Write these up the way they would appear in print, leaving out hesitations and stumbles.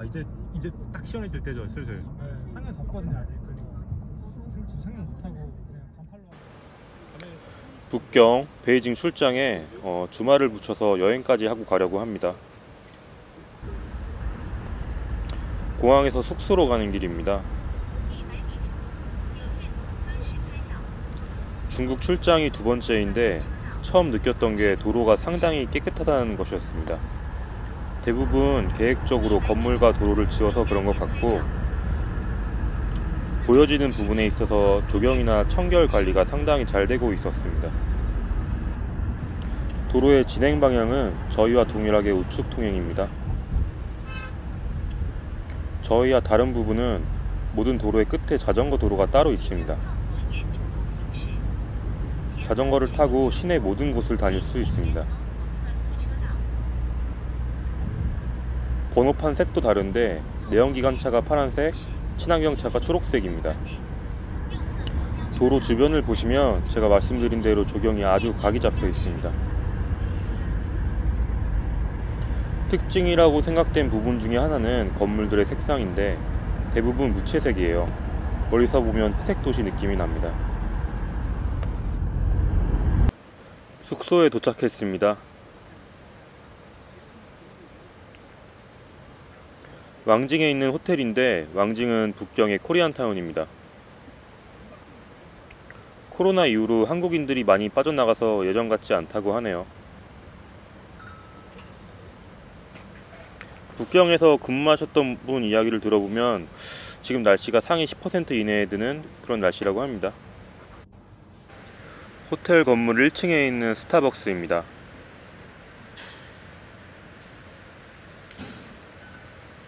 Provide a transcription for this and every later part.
이제 딱 시원해질 때죠, 슬슬. 네, 상해 덥거든요 아직. 지금 생각 못하고 그냥 반팔로. 북경 베이징 출장에 주말을 붙여서 여행까지 하고 가려고 합니다. 공항에서 숙소로 가는 길입니다. 중국 출장이 두 번째인데 처음 느꼈던 게 도로가 상당히 깨끗하다는 것이었습니다. 대부분 계획적으로 건물과 도로를 지어서 그런 것 같고, 보여지는 부분에 있어서 조경이나 청결 관리가 상당히 잘 되고 있었습니다. 도로의 진행 방향은 저희와 동일하게 우측 통행입니다. 저희와 다른 부분은 모든 도로의 끝에 자전거 도로가 따로 있습니다. 자전거를 타고 시내 모든 곳을 다닐 수 있습니다. 번호판 색도 다른데 내연기관차가 파란색, 친환경차가 초록색입니다. 도로 주변을 보시면 제가 말씀드린 대로 조경이 아주 각이 잡혀 있습니다. 특징이라고 생각된 부분 중에 하나는 건물들의 색상인데 대부분 무채색이에요. 멀리서 보면 회색 도시 느낌이 납니다. 숙소에 도착했습니다. 왕징에 있는 호텔인데 왕징은 북경의 코리안타운입니다. 코로나 이후로 한국인들이 많이 빠져나가서 예전 같지 않다고 하네요. 북경에서 근무하셨던 분 이야기를 들어보면 지금 날씨가 상위 10% 이내에 드는 그런 날씨라고 합니다. 호텔 건물 1층에 있는 스타벅스입니다.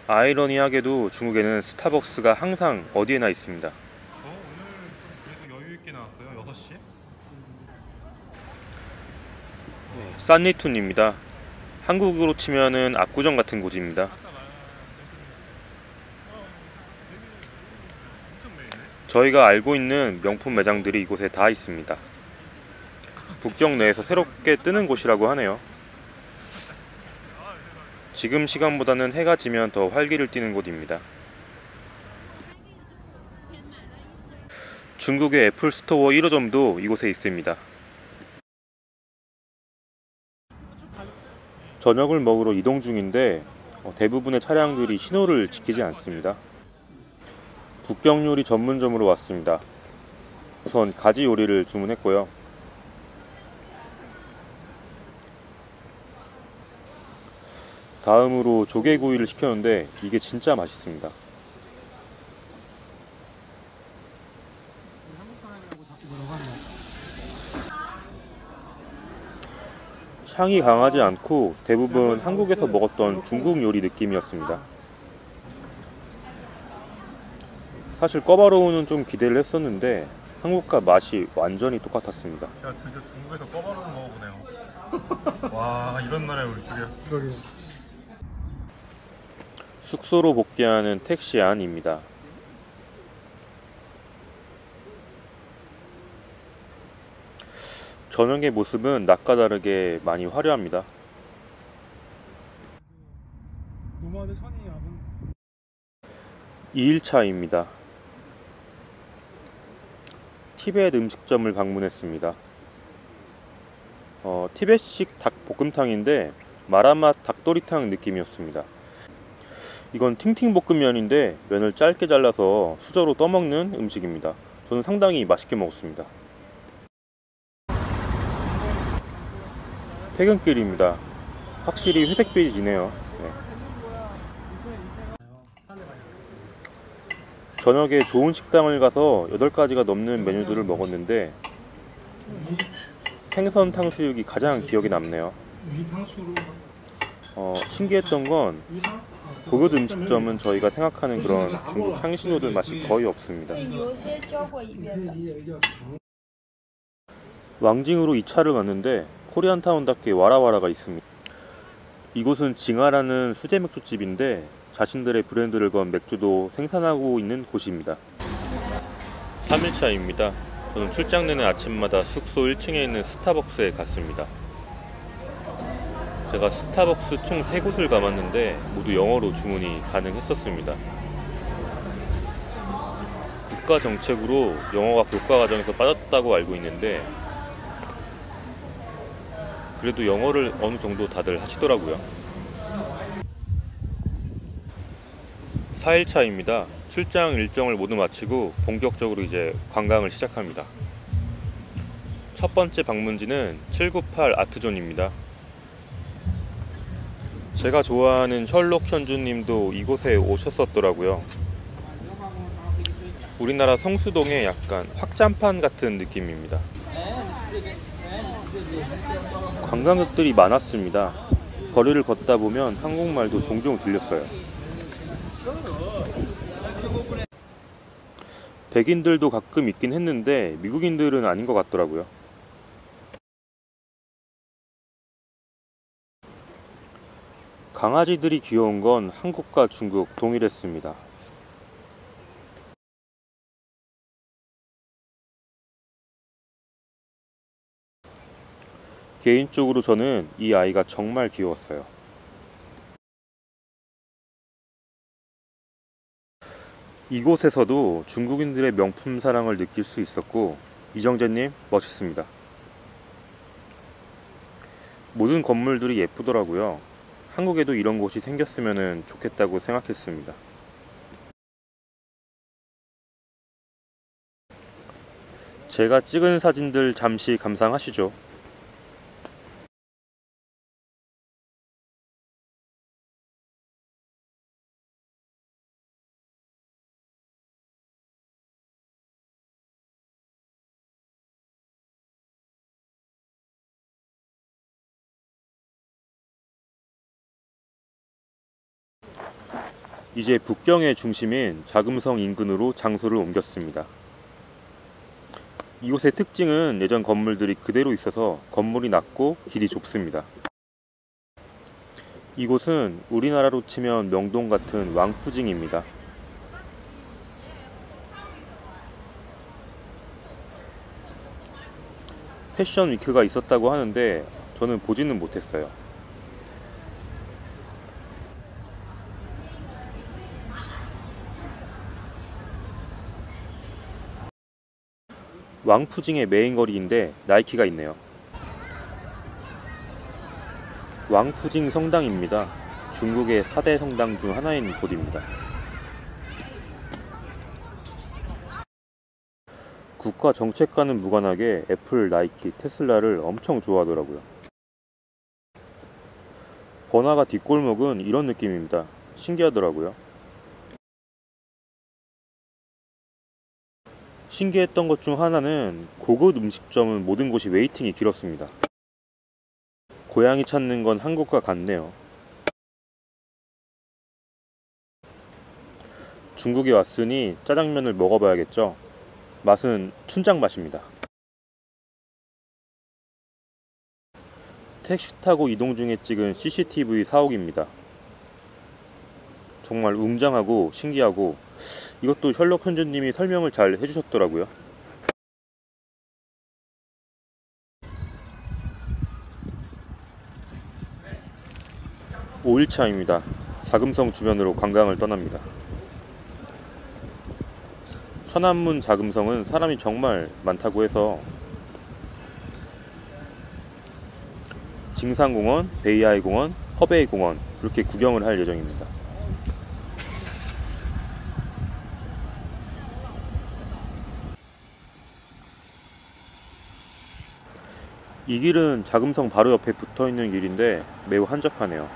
아이러니하게도 중국에는 스타벅스가 항상 어디에나 있습니다. 오늘 그래도 여유있게 나왔어요. 6시? 산리툰입니다. 한국으로 치면은 압구정 같은 곳입니다. 저희가 알고 있는 명품 매장들이 이곳에 다 있습니다. 북경 내에서 새롭게 뜨는 곳이라고 하네요. 지금 시간보다는 해가 지면 더 활기를 띠는 곳입니다. 중국의 애플 스토어 1호점도 이곳에 있습니다. 저녁을 먹으러 이동 중인데 대부분의 차량들이 신호를 지키지 않습니다. 북경 요리 전문점으로 왔습니다. 우선 가지 요리를 주문했고요. 다음으로 조개구이를 시켰는데 이게 진짜 맛있습니다. 향이 강하지 않고 대부분 한국에서 먹었던 중국 요리 느낌이었습니다. 사실 꿔바로우는 좀 기대를 했었는데 한국과 맛이 완전히 똑같았습니다. 제가 드디어 중국에서 꿔바로우를 먹어보네요. 와, 이런 나라에 우리 집에. 숙소로 복귀하는 택시 안입니다. 저녁의 모습은 낮과 다르게 많이 화려합니다. 2일차입니다. 티벳 음식점을 방문했습니다. 티벳식 닭볶음탕인데 마라맛 닭도리탕 느낌이었습니다. 이건 팅팅볶음면인데 면을 짧게 잘라서 수저로 떠먹는 음식입니다. 저는 상당히 맛있게 먹었습니다. 퇴근길입니다. 확실히 회색빛이 지네요. 저녁에 좋은 식당을 가서 8가지가 넘는 메뉴들을 먹었는데 생선 탕수육이 가장 기억에 남네요. 신기했던 건 고급 음식점은 저희가 생각하는 그런 중국 향신료들 맛이 거의 없습니다. 왕징으로 2차를 갔는데 코리안타운답게 와라와라가 있습니다. 이곳은 징하라는 수제 맥주집인데 자신들의 브랜드를 건 맥주도 생산하고 있는 곳입니다. 3일차입니다. 저는 출장 내내 아침마다 숙소 1층에 있는 스타벅스에 갔습니다. 제가 스타벅스 총 3곳을 가봤는데 모두 영어로 주문이 가능했었습니다. 국가 정책으로 영어가 교과 과정에서 빠졌다고 알고 있는데 그래도 영어를 어느 정도 다들 하시더라고요. 4일차입니다. 출장 일정을 모두 마치고 본격적으로 이제 관광을 시작합니다. 첫 번째 방문지는 798 아트존입니다. 제가 좋아하는 셜록 현주님도 이곳에 오셨었더라고요. 우리나라 성수동의 약간 확장판 같은 느낌입니다. 관광객들이 많았습니다. 거리를 걷다 보면 한국말도 종종 들렸어요. 백인들도 가끔 있긴 했는데 미국인들은 아닌 것 같더라고요. 강아지들이 귀여운 건 한국과 중국 동일했습니다. 개인적으로 저는 이 아이가 정말 귀여웠어요. 이곳에서도 중국인들의 명품 사랑을 느낄 수 있었고 이정재님 멋있습니다. 모든 건물들이 예쁘더라고요. 한국에도 이런 곳이 생겼으면 좋겠다고 생각했습니다. 제가 찍은 사진들 잠시 감상하시죠. 이제 북경의 중심인 자금성 인근으로 장소를 옮겼습니다. 이곳의 특징은 예전 건물들이 그대로 있어서 건물이 낮고 길이 좁습니다. 이곳은 우리나라로 치면 명동 같은 왕푸징입니다. 패션 위크가 있었다고 하는데 저는 보지는 못했어요. 왕푸징의 메인 거리인데 나이키가 있네요. 왕푸징 성당입니다. 중국의 4대 성당 중 하나인 곳입니다. 국가 정책과는 무관하게 애플, 나이키, 테슬라를 엄청 좋아하더라고요. 번화가 뒷골목은 이런 느낌입니다. 신기하더라고요. 신기했던 것 중 하나는 고급 음식점은 모든 곳이 웨이팅이 길었습니다. 고양이 찾는 건 한국과 같네요. 중국에 왔으니 짜장면을 먹어봐야겠죠. 맛은 춘장 맛입니다. 택시 타고 이동 중에 찍은 CCTV 사옥입니다. 정말 웅장하고 신기하고 이것도 셜록 현주님이 설명을 잘 해주셨더라고요. (5일차입니다) 자금성 주변으로 관광을 떠납니다. 천안문 자금성은 사람이 정말 많다고 해서 징산공원, 베이아이공원, 허베이공원 이렇게 구경을 할 예정입니다. 이 길은 자금성 바로 옆에 붙어있는 길인데 매우 한적하네요.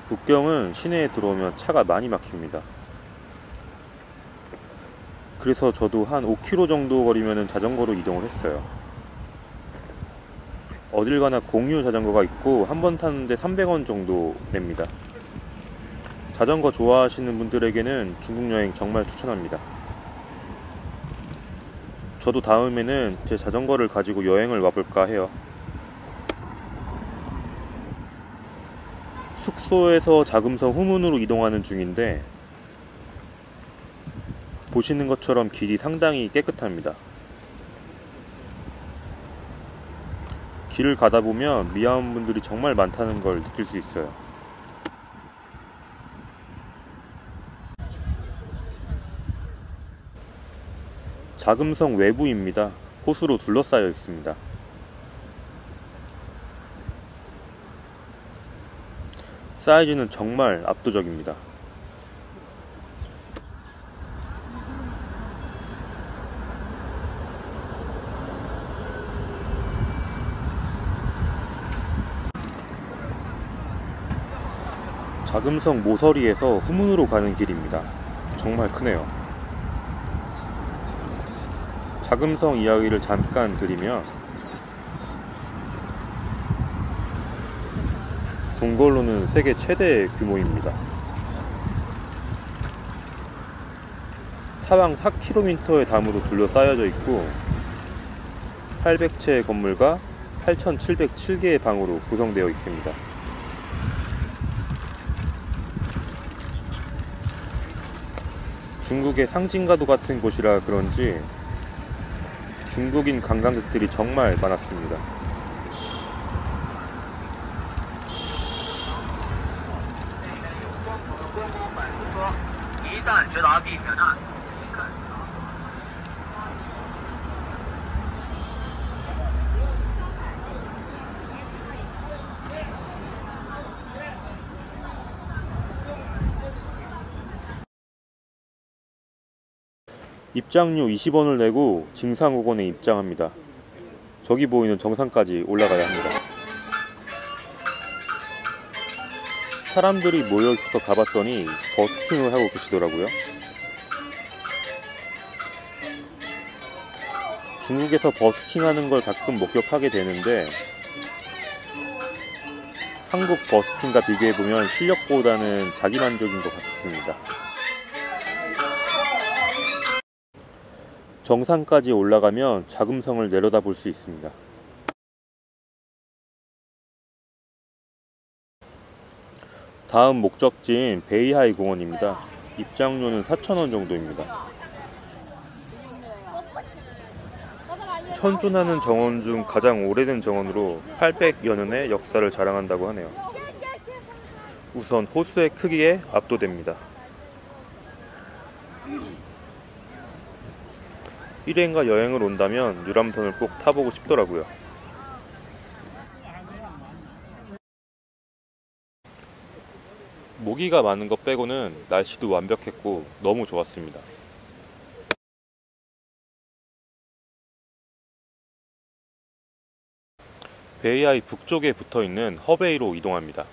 북경은 시내에 들어오면 차가 많이 막힙니다. 그래서 저도 한 5km 정도 거리면 자전거로 이동을 했어요. 어딜 가나 공유 자전거가 있고 한 번 타는데 300원 정도 냅니다. 자전거 좋아하시는 분들에게는 중국 여행 정말 추천합니다. 저도 다음에는 제 자전거를 가지고 여행을 와볼까 해요. 숙소에서 자금성 후문으로 이동하는 중인데 보시는 것처럼 길이 상당히 깨끗합니다. 길을 가다 보면 미아원 분들이 정말 많다는 걸 느낄 수 있어요. 자금성 외부입니다. 호수로 둘러싸여 있습니다. 사이즈는 정말 압도적입니다. 자금성 모서리에서 후문으로 가는 길입니다. 정말 크네요. 자금성 이야기를 잠깐 드리면, 본 걸로는 세계 최대 규모입니다. 사방 4km의 담으로 둘러싸여져 있고 800채의 건물과 8,707개의 방으로 구성되어 있습니다. 중국의 상징과도 같은 곳이라 그런지 중국인 관광객들이 정말 많았습니다. 입장료 20원을 내고 징상옥원에 입장합니다. 저기 보이는 정상까지 올라가야 합니다. 사람들이 모여있어서 가봤더니 버스킹을 하고 계시더라고요. 중국에서 버스킹하는 걸 가끔 목격하게 되는데 한국 버스킹과 비교해보면 실력보다는 자기만족인 것 같습니다. 정상까지 올라가면 자금성을 내려다볼 수 있습니다. 다음 목적지인 베이하이 공원입니다. 입장료는 4,000원 정도입니다. 현존하는 정원 중 가장 오래된 정원으로 800여 년의 역사를 자랑한다고 하네요. 우선 호수의 크기에 압도됩니다. 일행과 여행을 온다면 유람선을 꼭 타보고 싶더라고요. 모기가 많은 것 빼고는 날씨도 완벽했고 너무 좋았습니다. 베이하이 북쪽에 붙어있는 허베이로 이동합니다.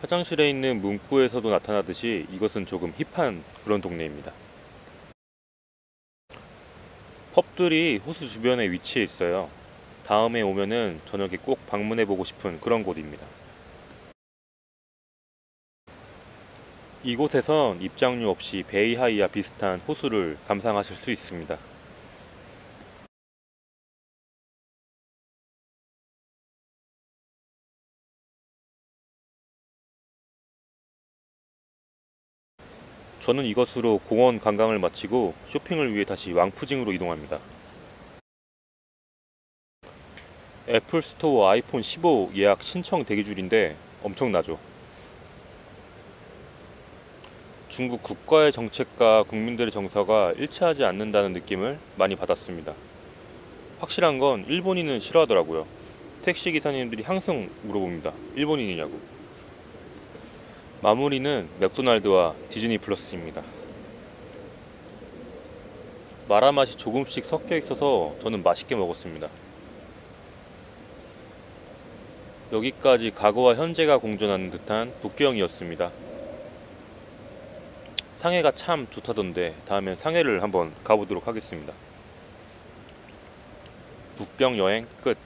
화장실에 있는 문구에서도 나타나듯이 이것은 조금 힙한 그런 동네입니다. 펍들이 호수 주변에 위치해 있어요. 다음에 오면은 저녁에 꼭 방문해보고 싶은 그런 곳입니다. 이곳에선 입장료 없이 베이하이와 비슷한 호수를 감상하실 수 있습니다. 저는 이것으로 공원 관광을 마치고 쇼핑을 위해 다시 왕푸징으로 이동합니다. 애플 스토어 아이폰 15 예약 신청 대기줄인데 엄청나죠. 중국 국가의 정책과 국민들의 정서가 일치하지 않는다는 느낌을 많이 받았습니다. 확실한 건 일본인은 싫어하더라고요. 택시기사님들이 항상 물어봅니다. 일본인이냐고. 마무리는 맥도날드와 디즈니 플러스입니다. 마라 맛이 조금씩 섞여 있어서 저는 맛있게 먹었습니다. 여기까지 과거와 현재가 공존하는 듯한 북경이었습니다. 상해가 참 좋다던데 다음엔 상해를 한번 가보도록 하겠습니다. 북경 여행 끝.